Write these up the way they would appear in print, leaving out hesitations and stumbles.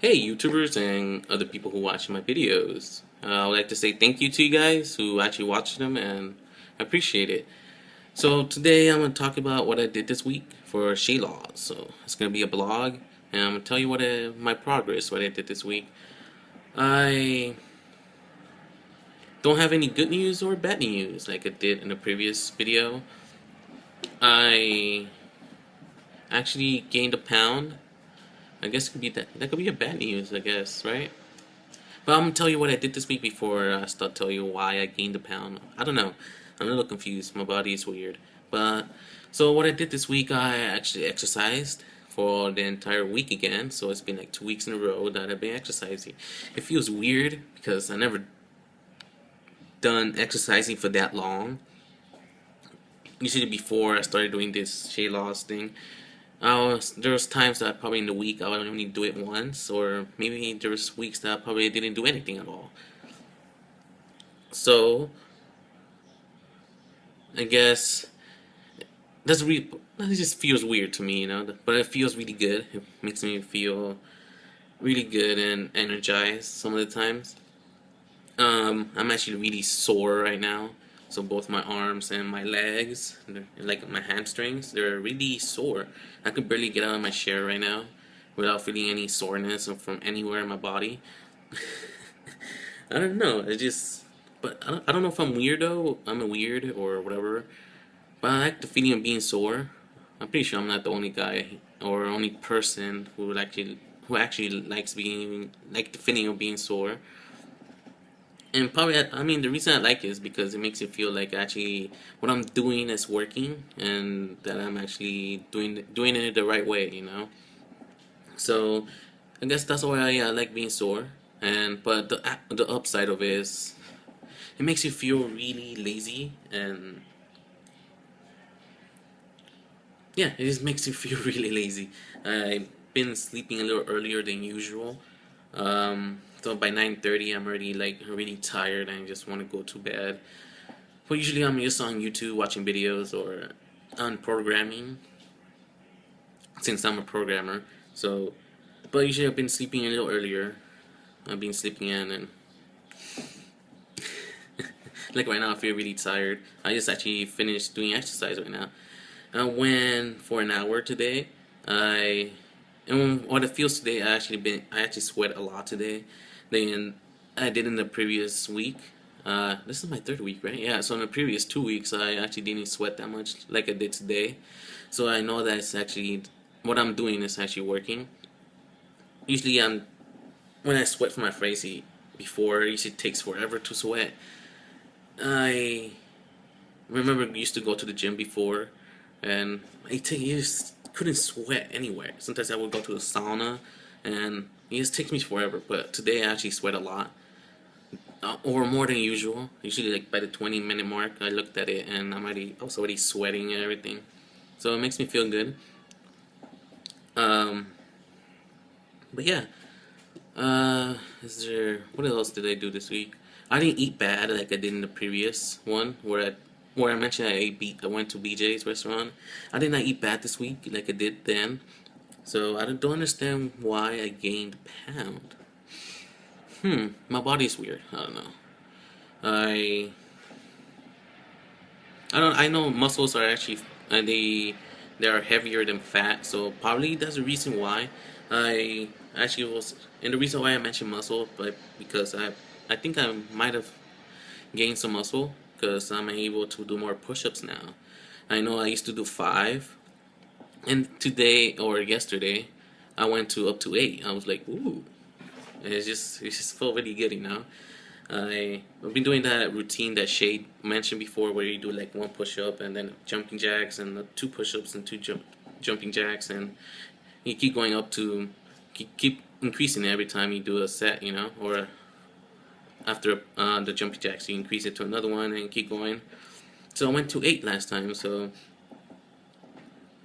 Hey, YouTubers and other people who watch my videos. I would like to say thank you to you guys who actually watch them, and I appreciate it. So today I'm going to talk about what I did this week for Shayloss. So it's going to be a blog, and I'm going to tell you my progress, what I did this week. I don't have any good news or bad news like I did in the previous video. I actually gained a pound. I guess it could be that could be a bad news, I guess, right? But I'm gonna tell you what I did this week before I start telling you why I gained a pound. I don't know. I'm a little confused. My body is weird. But so what I did this week, I actually exercised for the entire week again. So it's been like 2 weeks in a row that I've been exercising. It feels weird because I never done exercising for that long. Usually before I started doing this Shayloss thing, there was times that probably in the week I would only do it once, or maybe there was weeks that I probably didn't do anything at all. So I guess that just feels weird to me, but it feels really good. It makes me feel really good and energized some of the times. I'm actually really sore right now. So both my arms and my legs, like my hamstrings, they're really sore. I could barely get out of my chair right now without feeling any soreness from anywhere in my body. I don't know. I don't know if I'm weirdo. I'm a weird or whatever. But I like the feeling of being sore. I'm pretty sure I'm not the only guy or only person who actually likes being like the feeling of being sore. And probably, I mean, the reason I like it is because it makes it feel like actually what I'm doing is working and that I'm actually doing it the right way. So I guess that's why I like being sore. But the upside of it is it makes you feel really lazy, and yeah, it just makes you feel really lazy. I've been sleeping a little earlier than usual. So by 9:30 I'm already like really tired and just want to go to bed. But usually I'm just on YouTube watching videos or on programming since I'm a programmer. So, but usually I've been sleeping a little earlier. I've been sleeping in, and like right now I feel really tired. I just actually finished doing exercise right now. I went for an hour today. I and what it feels today, I actually sweat a lot today than I did in the previous week. This is my third week, right? Yeah. So in the previous 2 weeks, I actually didn't sweat that much like I did today. So I know that it's actually what I'm doing is actually working. Usually, when I sweat from my face before, it usually takes forever to sweat. I remember I used to go to the gym before, and it take years couldn't sweat anywhere. Sometimes I would go to the sauna, and it just takes me forever. But today I actually sweat a lot, or more than usual. Usually, like by the 20-minute mark, I looked at it, and I was already sweating and everything. So it makes me feel good. Um, but yeah, what else did I do this week? I didn't eat bad like I did in the previous one where I mentioned I went to BJ's restaurant. I did not eat bad this week like I did then. So I don't understand why I gained a pound. My body's weird. I don't know. I I know muscles are actually they are heavier than fat, so probably that's the reason why I actually was, and the reason why I mentioned muscle, but because I think I might have gained some muscle because I'm able to do more push-ups now. I know I used to do 5, and today or yesterday I went to up to 8. I was like, ooh, it just felt really good. I've been doing that routine that Shade mentioned before, where you do like one push-up and then jumping jacks and two push-ups and two jumping jacks, and you keep going up to keep increasing it every time you do a set, or after the jumping jacks you increase it to another one and keep going. So I went to 8 last time, so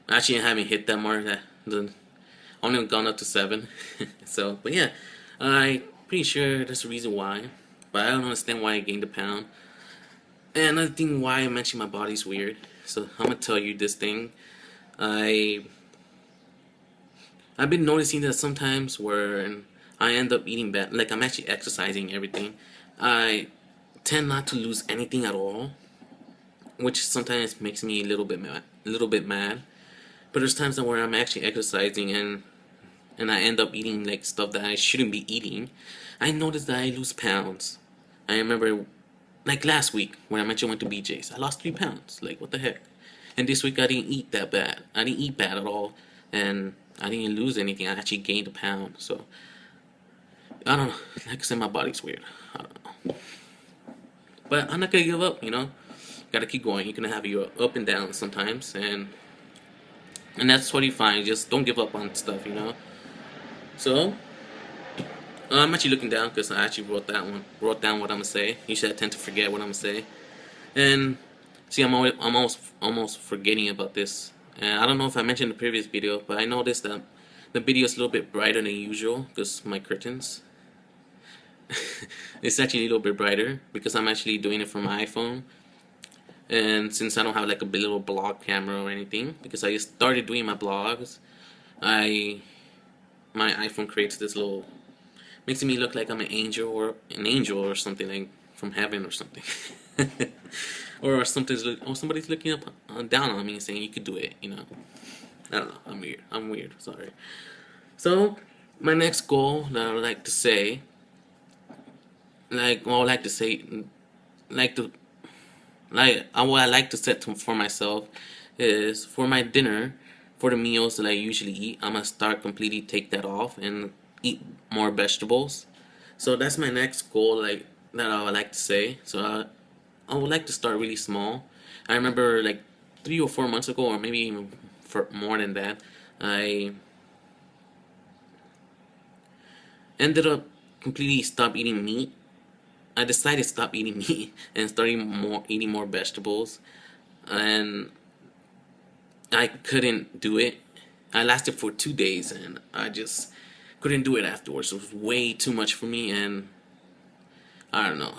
actually I haven't hit that mark. The only gone up to 7. So, but yeah, I pretty sure that's the reason why. But I don't understand why I gained a pound. And another thing why I mentioned my body's weird. So I'm gonna tell you this thing. I I've been noticing that sometimes where I end up eating bad. Like I'm actually exercising everything. I tend not to lose anything at all, which sometimes makes me a little bit mad. A little bit mad. But there's times where I'm actually exercising and I end up eating like stuff that I shouldn't be eating. I noticed that I lose pounds. I remember like last week when I mentioned went to BJ's, I lost 3 pounds. Like what the heck? And this week I didn't eat that bad. I didn't eat bad at all, and I didn't lose anything. I actually gained a pound. So I don't know. Like I said, my body's weird. I don't know. But I'm not gonna give up. Gotta keep going. You're gonna have your up and down sometimes, and that's totally fine. Just don't give up on stuff. So I'm actually looking down because I actually wrote down what I'm gonna say. Usually I tend to forget what I'm gonna say, and see, I'm almost forgetting about this. And I don't know if I mentioned in the previous video, but I noticed that the video is a little bit brighter than usual because my curtains. It's actually a little bit brighter because I'm actually doing it from my iPhone. And since I don't have like a little blog camera or anything, because I started doing my blogs, my iPhone creates this little, makes me look like I'm an angel or something, like from heaven or something. Or somebody's looking up down on me and saying you could do it. I don't know. I'm weird. Sorry. So my next goal that I would like to say, what I like to set for myself is for my dinner, for the meals that I usually eat, I'm gonna start completely take that off and eat more vegetables. So that's my next goal, like that I would like to say. So I would like to start really small. I remember like 3 or 4 months ago, or maybe even for more than that, I ended up completely stop eating meat. I decided to stop eating meat and eating more vegetables, and I couldn't do it. I lasted for 2 days, and I just couldn't do it afterwards. It was way too much for me, and I don't know.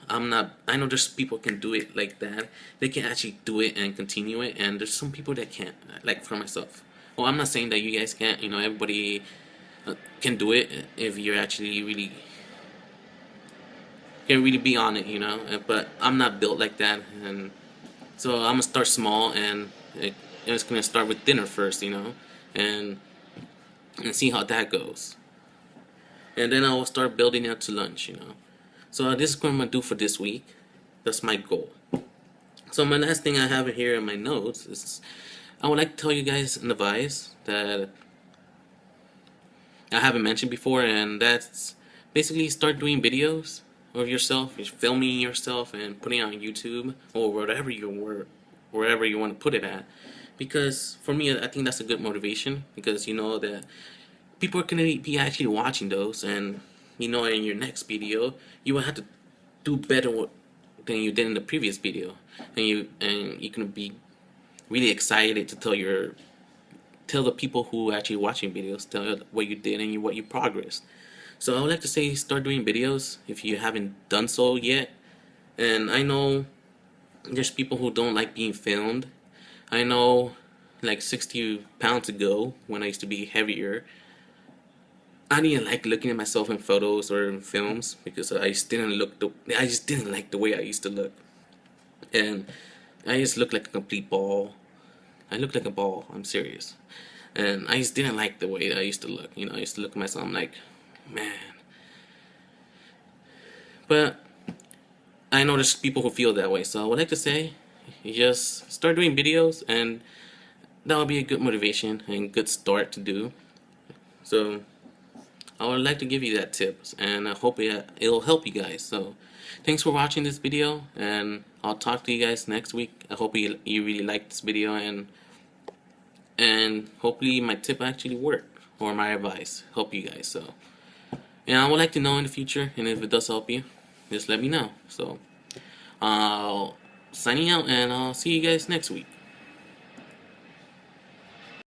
I'm not. I know there's people can do it like that. They can actually do it and continue it, and there's some people that can't. Like for myself. Well, I'm not saying that you guys can't. Everybody can do it if you're actually really can really be on it. But I'm not built like that, and so I'm gonna start small, and it's gonna start with dinner first, and see how that goes, and then I will start building up to lunch. So this is what I'm gonna do for this week. That's my goal. So my last thing I have here in my notes is I would like to tell you guys an advice that I haven't mentioned before, and that's basically start doing videos of yourself, filming yourself and putting it on YouTube or wherever you want to put it at. Because for me, I think that's a good motivation, because you know that people are gonna be actually watching those, and in your next video you will have to do better than you did in the previous video, and you can be really excited to tell the people who are actually watching videos, tell what you did and what you progressed. So I would like to say start doing videos if you haven't done so yet. And I know there's people who don't like being filmed. I know like 60 pounds ago, when I used to be heavier, I didn't like looking at myself in photos or in films because I just didn't like the way I used to look. And I just looked like a complete ball. I looked like a ball, I'm serious. And I just didn't like the way I used to look. I used to look at myself, I'm like, man. But I know there's people who feel that way, so I would like to say, you just start doing videos, and that will be a good motivation and good start to do. So I would like to give you that tip, and I hope it'll help you guys. So thanks for watching this video, and I'll talk to you guys next week. I hope you really liked this video, and hopefully my tip actually worked, or my advice help you guys. So I would like to know in the future, and if it does help you, just let me know. So signing out, and I'll see you guys next week.